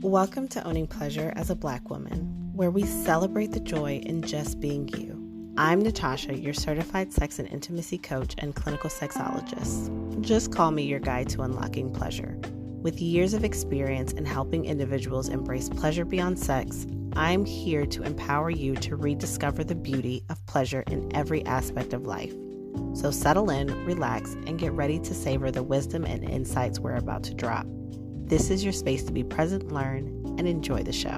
Welcome to Owning Pleasure as a Black Woman, where we celebrate the joy in just being you. I'm Natasha, your certified sex and intimacy coach and clinical sexologist. Just call me your guide to unlocking pleasure. With years of experience in helping individuals embrace pleasure beyond sex, I'm here to empower you to rediscover the beauty of pleasure in every aspect of life. So settle in, relax, and get ready to savor the wisdom and insights we're about to drop. This is your space to be present, learn, and enjoy the show.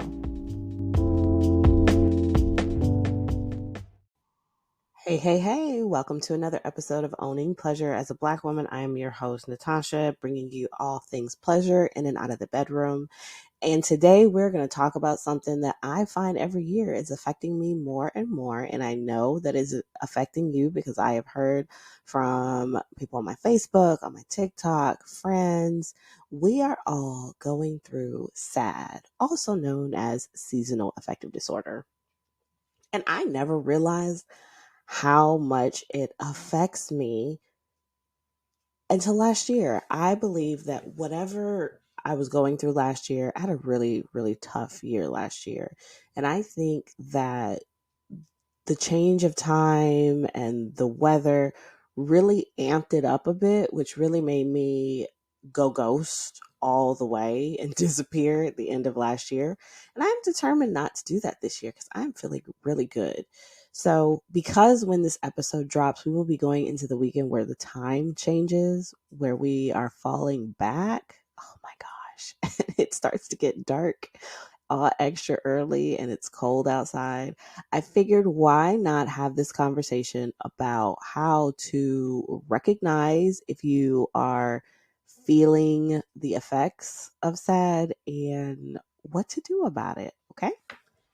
Hey, welcome to another episode of Owning Pleasure as a Black Woman. I am your host, Natasha, bringing you all things pleasure in and out of the bedroom. And today we're going to talk about something that I find every year is affecting me more and more. And I know that is affecting you because I have heard from people on my Facebook, on my TikTok, friends. We are all going through SAD, also known as Seasonal Affective Disorder. And I never realized how much it affects me until last year. I believe that whatever I was going through last year, I had a really, really tough year last year. And I think that the change of time and the weather really amped it up a bit, which really made me go ghost all the way and disappear at the end of last year. And I'm determined not to do that this year because I'm feeling really good. So because when this episode drops, we will be going into the weekend where the time changes, where we are falling back. Oh my gosh. It starts to get dark extra early and it's cold outside. I figured why not have this conversation about how to recognize if you are feeling the effects of SAD and what to do about it. Okay.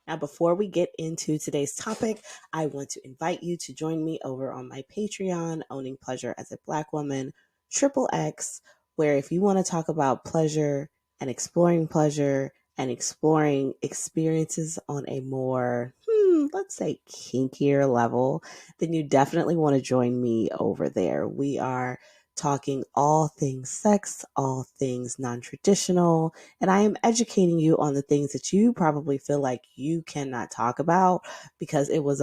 Now, before we get into today's topic, I want to invite you to join me over on my Patreon, Owning Pleasure as a Black Woman, XXX, where if you want to talk about pleasure and exploring experiences on a more, let's say, kinkier level, then you definitely want to join me over there. We are talking all things sex, all things non-traditional, and I am educating you on the things that you probably feel like you cannot talk about because it was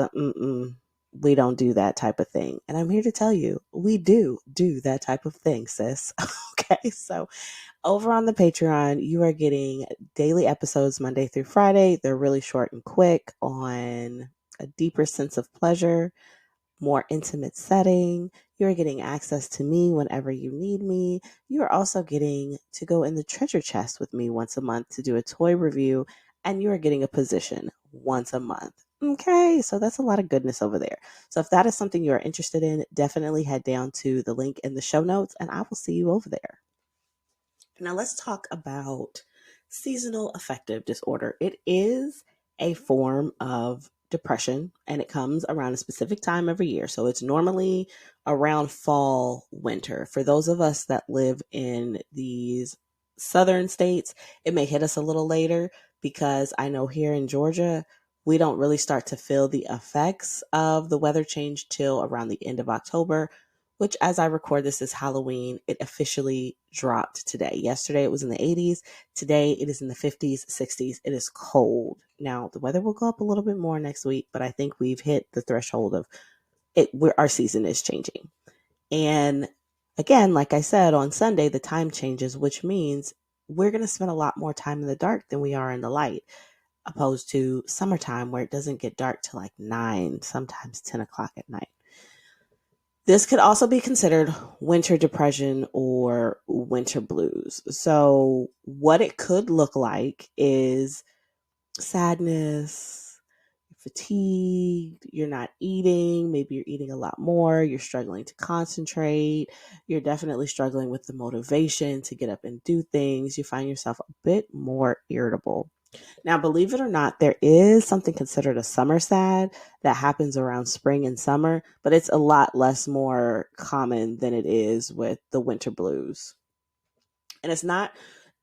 we don't do that type of thing. And I'm here to tell you, we do that type of thing, sis. Okay, so over on the Patreon, you are getting daily episodes Monday through Friday. They're really short and quick on a deeper sense of pleasure, more intimate setting. You're getting access to me whenever you need me. You are also getting to go in the treasure chest with me once a month to do a toy review, and you are getting a position once a month. Okay, so that's a lot of goodness over there. So if that is something you are interested in, definitely head down to the link in the show notes, and I will see you over there. Now let's talk about seasonal affective disorder. It is a form of depression and it comes around a specific time every year. So it's normally around fall, winter. For those of us that live in these southern states, it may hit us a little later because I know here in Georgia, we don't really start to feel the effects of the weather change till around the end of October, which as I record this is Halloween. It officially dropped today. Yesterday it was in the 80s. Today it is in the 50s, 60s. It is cold. Now the weather will go up a little bit more next week, but I think we've hit the threshold of it where our season is changing. And again, like I said, on Sunday, the time changes, which means we're going to spend a lot more time in the dark than we are in the light, opposed to summertime where it doesn't get dark till like 9, sometimes 10 o'clock at night. This could also be considered winter depression or winter blues. So what it could look like is sadness, fatigued, you're not eating, maybe you're eating a lot more, you're struggling to concentrate, you're definitely struggling with the motivation to get up and do things, you find yourself a bit more irritable. Now, believe it or not, there is something considered a summer sad that happens around spring and summer, but it's a lot less more common than it is with the winter blues. And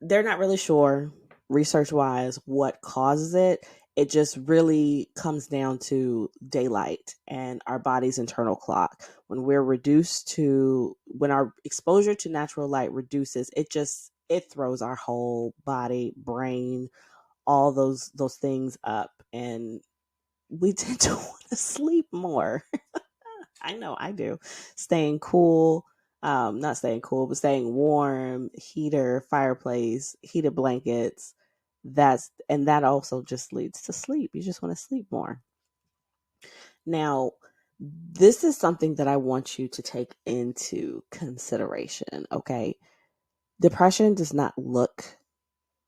they're not really sure research wise what causes it. It just really comes down to daylight and our body's internal clock. When our exposure to natural light reduces, it just it throws our whole body, brain, all those things up, and we tend to want to sleep more. I know I do. Staying cool, not staying cool, but staying warm, heater, fireplace, heated blankets. That also just leads to sleep. You just want to sleep more. Now, this is something that I want you to take into consideration, okay? Depression does not look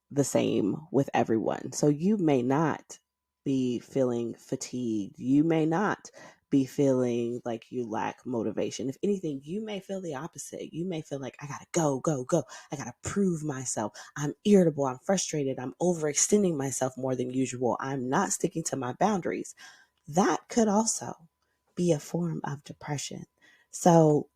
the same with everyone. So you may not be feeling fatigued. You may not be feeling like you lack motivation. If anything, you may feel the opposite. You may feel like, I gotta go, go, go. I gotta prove myself. I'm irritable. I'm frustrated. I'm overextending myself more than usual. I'm not sticking to my boundaries. That could also be a form of depression. So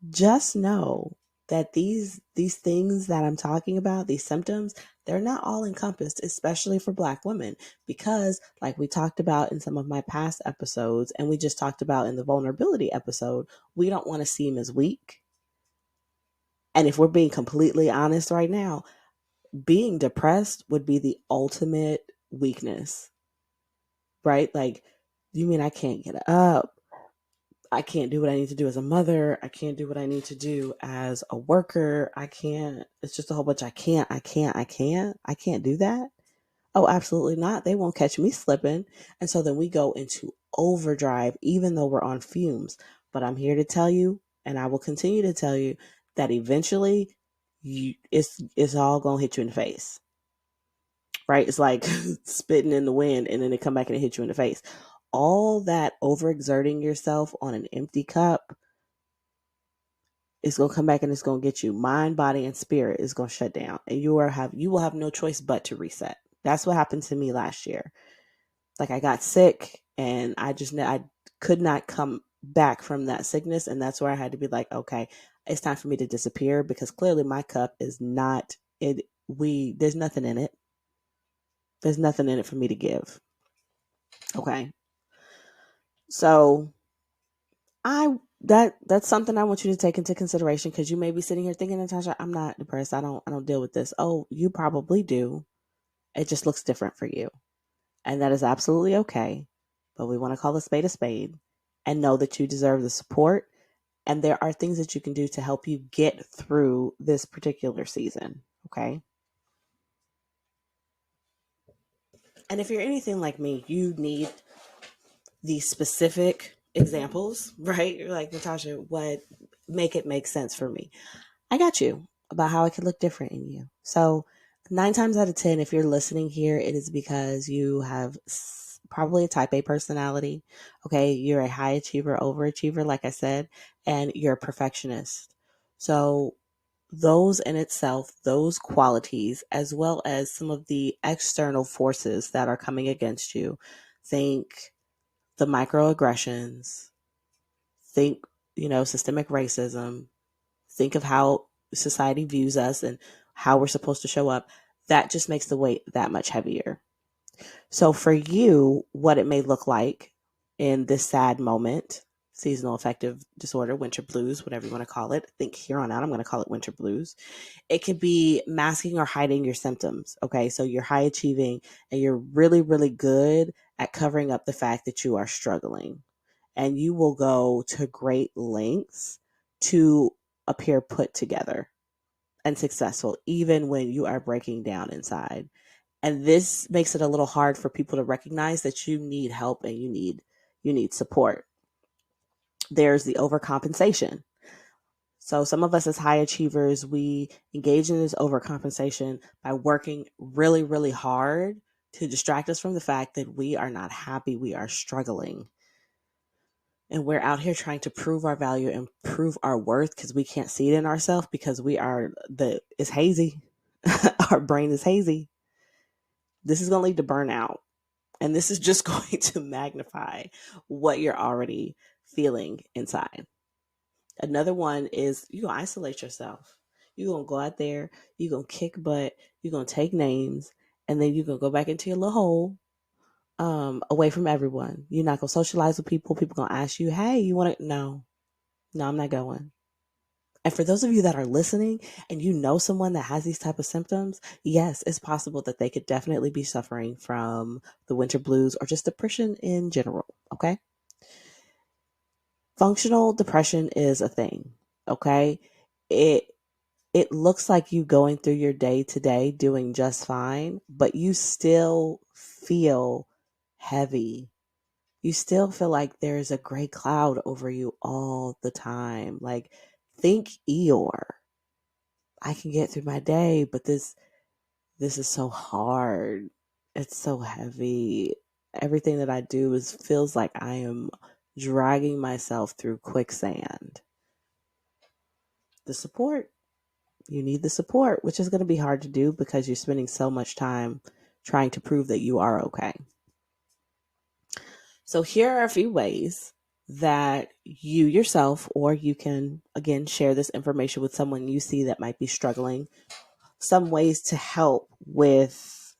just know that these things that I'm talking about, these symptoms, they're not all encompassed, especially for Black women, because like we talked about in some of my past episodes, and we just talked about in the vulnerability episode, we don't want to seem as weak. And if we're being completely honest right now, being depressed would be the ultimate weakness, right? Like, you mean I can't get up? I can't do what I need to do as a mother. I can't do what I need to do as a worker. I can't. It's just a whole bunch. I can't do that. Oh, absolutely not. They won't catch me slipping. And so then we go into overdrive, even though we're on fumes. But I'm here to tell you, and I will continue to tell you, that eventually it's all going to hit you in the face, right? It's like spitting in the wind and then it come back and it hit you in the face. All that overexerting yourself on an empty cup, it's going to come back and it's going to get you. Mind, body, and spirit is going to shut down, and you will have no choice but to reset. That's what happened to me last year. Like, I got sick and I could not come back from that sickness, and that's where I had to be like, okay, it's time for me to disappear, because clearly my cup is not it. There's nothing in it. There's nothing in it for me to give. Okay, so that's something I want you to take into consideration, because you may be sitting here thinking, Natasha, I'm not depressed. I don't deal with this. Oh, you probably do. It just looks different for you. And that is absolutely okay. But we want to call a spade and know that you deserve the support. And there are things that you can do to help you get through this particular season. Okay. And if you're anything like me, you need these specific examples, right? You're like, Natasha, what make it make sense for me? I got you about how it could look different in you. So 9 times out of 10, if you're listening here, it is because you have probably a type A personality. Okay. You're a high achiever, overachiever, like I said, and you're a perfectionist. So those in itself, those qualities, as well as some of the external forces that are coming against you, think the microaggressions, think, systemic racism, think of how society views us and how we're supposed to show up, that just makes the weight that much heavier. So for you, what it may look like in this sad moment, seasonal affective disorder, winter blues, whatever you want to call it. I think here on out, I'm going to call it winter blues. It could be masking or hiding your symptoms. Okay. So you're high achieving and you're really, really good at covering up the fact that you are struggling, and you will go to great lengths to appear put together and successful, even when you are breaking down inside. And this makes it a little hard for people to recognize that you need help and you need support. There's the overcompensation. So some of us as high achievers, we engage in this overcompensation by working really, really hard to distract us from the fact that we are not happy, we are struggling. And we're out here trying to prove our value and prove our worth, because we can't see it in ourselves, because it's hazy. Our brain is hazy. This is going to lead to burnout. And this is just going to magnify what you're already feeling inside. Another one is you gonna isolate yourself. You're gonna go out there, you're gonna kick butt, you're gonna take names, and then you're gonna go back into your little hole, away from everyone. You're not gonna socialize with people. People gonna ask you, hey, you wanna no, I'm not going. And for those of you that are listening and you know someone that has these type of symptoms, yes, it's possible that they could definitely be suffering from the winter blues or just depression in general. Okay. Functional depression is a thing. Okay. It it looks like you going through your day to day doing just fine, but you still feel heavy. You still feel like there's a gray cloud over you all the time. Like, think Eeyore. I can get through my day, but this is so hard. It's so heavy. Everything that I do is feels like I am dragging myself through quicksand. The support, you need the support, which is going to be hard to do because you're spending so much time trying to prove that you are okay. So here are a few ways that you yourself, or you can again share this information with someone you see that might be struggling, some ways to help with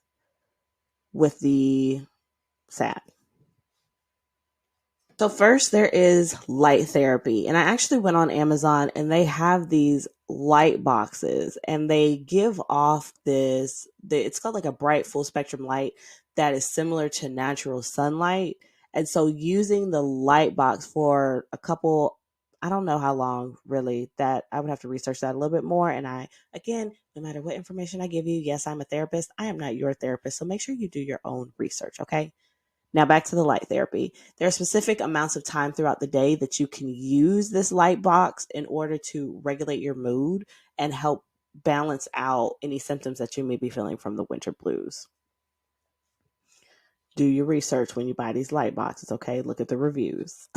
the sad. So first there is light therapy. And I actually went on Amazon and they have these light boxes and they give off it's called like a bright full spectrum light that is similar to natural sunlight. And so using the light box for a couple, I don't know how long really, that I would have to research that a little bit more. And again, no matter what information I give you, yes, I'm a therapist. I am not your therapist. So make sure you do your own research. Okay. Now back to the light therapy. There are specific amounts of time throughout the day that you can use this light box in order to regulate your mood and help balance out any symptoms that you may be feeling from the winter blues. Do your research when you buy these light boxes, okay? Look at the reviews.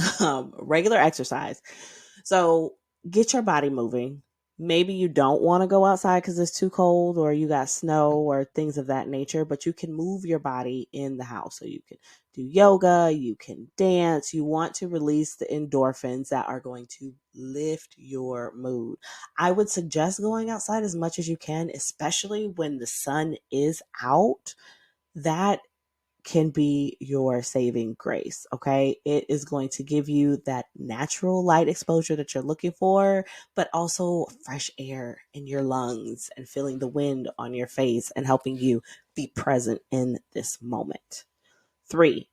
Regular exercise. So get your body moving. Maybe you don't want to go outside because it's too cold or you got snow or things of that nature, but you can move your body in the house. So you can do yoga, you can dance. You want to release the endorphins that are going to lift your mood. I would suggest going outside as much as you can, especially when the sun is out. That can be your saving grace. Okay. It is going to give you that natural light exposure that you're looking for, but also fresh air in your lungs and feeling the wind on your face and helping you be present in this moment. 3,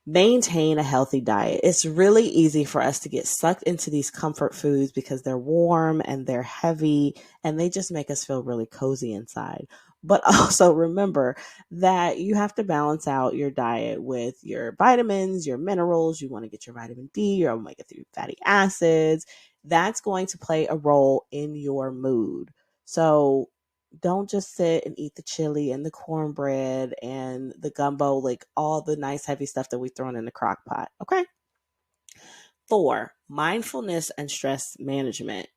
maintain a healthy diet. It's really easy for us to get sucked into these comfort foods because they're warm and they're heavy and they just make us feel really cozy inside. But also remember that you have to balance out your diet with your vitamins, your minerals. You want to get your vitamin D, your omega-3 fatty acids. That's going to play a role in your mood. So don't just sit and eat the chili and the cornbread and the gumbo, like all the nice heavy stuff that we thrown in the crock pot. Okay. 4, mindfulness and stress management.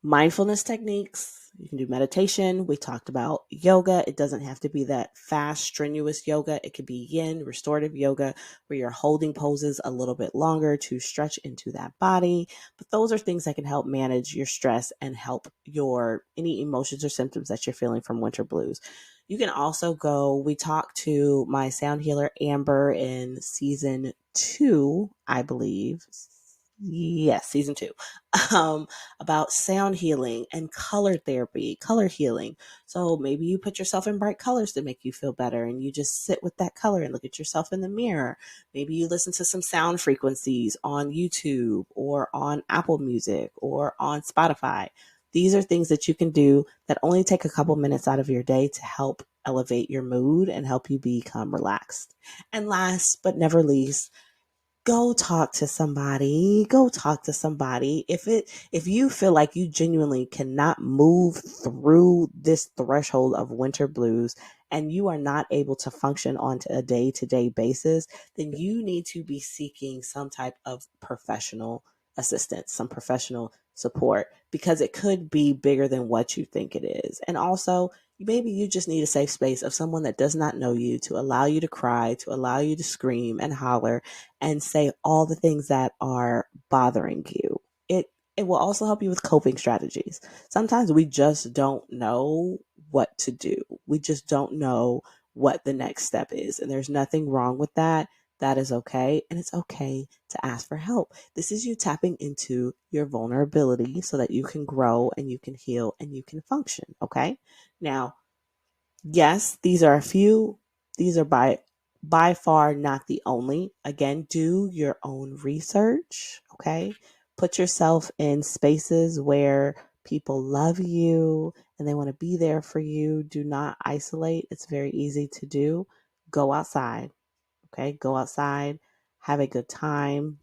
Mindfulness techniques. You can do meditation. We talked about yoga. It doesn't have to be that fast, strenuous yoga. It could be yin, restorative yoga, where you're holding poses a little bit longer to stretch into that body. But those are things that can help manage your stress and help your any emotions or symptoms that you're feeling from winter blues. You can also go, we talked to my sound healer, Amber, in season 2, I believe. Yes, season 2. About sound healing and color therapy, color healing. So maybe you put yourself in bright colors to make you feel better and you just sit with that color and look at yourself in the mirror. Maybe you listen to some sound frequencies on YouTube or on Apple Music or on Spotify. These are things that you can do that only take a couple minutes out of your day to help elevate your mood and help you become relaxed. And last but never least, go talk to somebody. Go talk to somebody. If you feel like you genuinely cannot move through this threshold of winter blues and you are not able to function on a day-to-day basis, then you need to be seeking some type of professional assistance, some professional support, because it could be bigger than what you think it is. And also, maybe you just need a safe space of someone that does not know you to allow you to cry, to allow you to scream and holler and say all the things that are bothering you. It will also help you with coping strategies. Sometimes we just don't know what to do. We just don't know what the next step is. And there's nothing wrong with that. That is okay. And it's okay to ask for help. This is you tapping into your vulnerability so that you can grow and you can heal and you can function. Okay. Now, yes, these are by far not the only. Again, do your own research, okay? Put yourself in spaces where people love you and they want to be there for you. Do not isolate. It's very easy to do. Go outside, okay? Go outside, have a good time,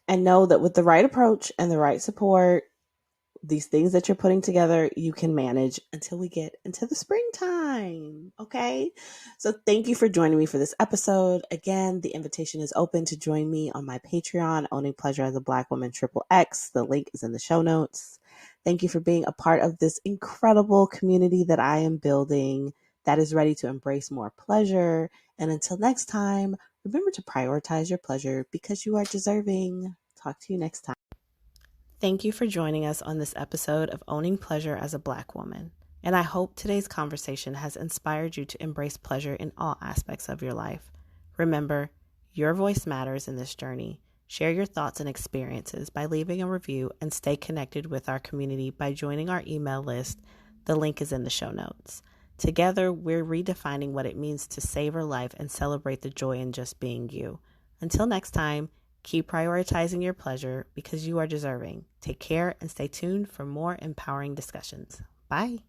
and know that with the right approach and the right support, these things that you're putting together, you can manage until we get into the springtime. Okay. So thank you for joining me for this episode. Again, the invitation is open to join me on my Patreon, Owning Pleasure as a Black Woman Triple X. The link is in the show notes. Thank you for being a part of this incredible community that I am building that is ready to embrace more pleasure. And until next time, remember to prioritize your pleasure because you are deserving. Talk to you next time. Thank you for joining us on this episode of Owning Pleasure as a Black Woman. And I hope today's conversation has inspired you to embrace pleasure in all aspects of your life. Remember, your voice matters in this journey. Share your thoughts and experiences by leaving a review and stay connected with our community by joining our email list. The link is in the show notes. Together, we're redefining what it means to savor life and celebrate the joy in just being you. Until next time, keep prioritizing your pleasure because you are deserving. Take care and stay tuned for more empowering discussions. Bye.